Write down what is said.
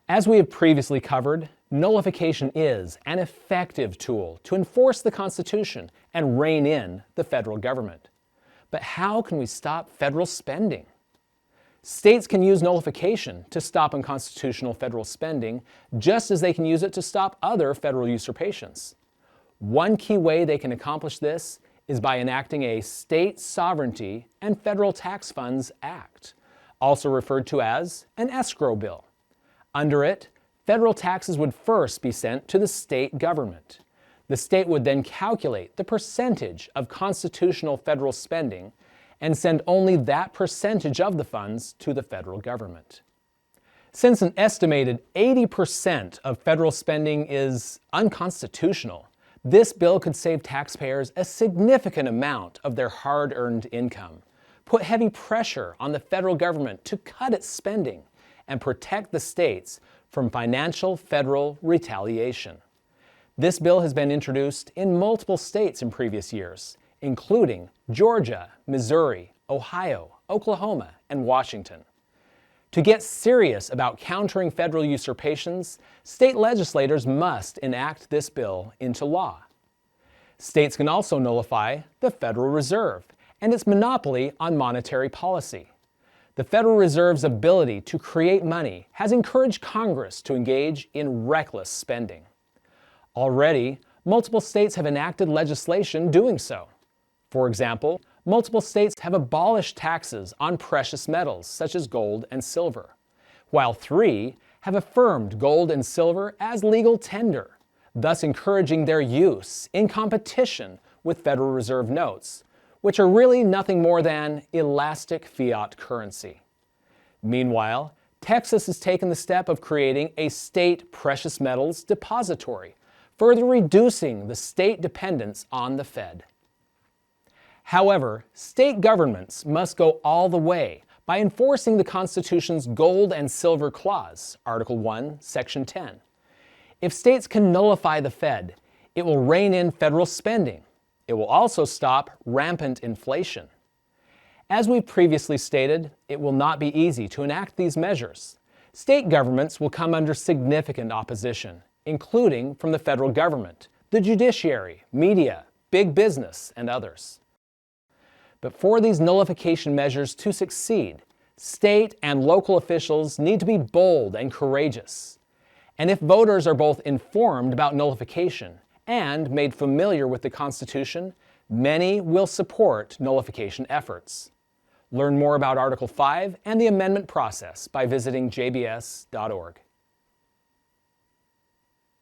As we have previously covered, nullification is an effective tool to enforce the Constitution and rein in the federal government. But how can we stop federal spending? States can use nullification to stop unconstitutional federal spending, just as they can use it to stop other federal usurpations. One key way they can accomplish this is by enacting a State Sovereignty and Federal Tax Funds Act, also referred to as an escrow bill. Under it, federal taxes would first be sent to the state government. The state would then calculate the percentage of constitutional federal spending and send only that percentage of the funds to the federal government. Since an estimated 80% of federal spending is unconstitutional, this bill could save taxpayers a significant amount of their hard-earned income, put heavy pressure on the federal government to cut its spending, and protect the states from financial federal retaliation. This bill has been introduced in multiple states in previous years, including Georgia, Missouri, Ohio, Oklahoma, and Washington. To get serious about countering federal usurpations, state legislators must enact this bill into law. States can also nullify the Federal Reserve and its monopoly on monetary policy. The Federal Reserve's ability to create money has encouraged Congress to engage in reckless spending. Already, multiple states have enacted legislation doing so. For example, multiple states have abolished taxes on precious metals such as gold and silver, while 3 have affirmed gold and silver as legal tender, thus encouraging their use in competition with Federal Reserve notes, which are really nothing more than elastic fiat currency. Meanwhile, Texas has taken the step of creating a state precious metals depository, further reducing the state dependence on the Fed. However, state governments must go all the way by enforcing the Constitution's Gold and Silver Clause, Article 1, Section 10. If states can nullify the Fed, it will rein in federal spending. It will also stop rampant inflation. As we previously stated, it will not be easy to enact these measures. State governments will come under significant opposition, including from the federal government, the judiciary, media, big business, and others. But for these nullification measures to succeed, state and local officials need to be bold and courageous. And if voters are both informed about nullification and made familiar with the Constitution, many will support nullification efforts. Learn more about Article 5 and the amendment process by visiting jbs.org.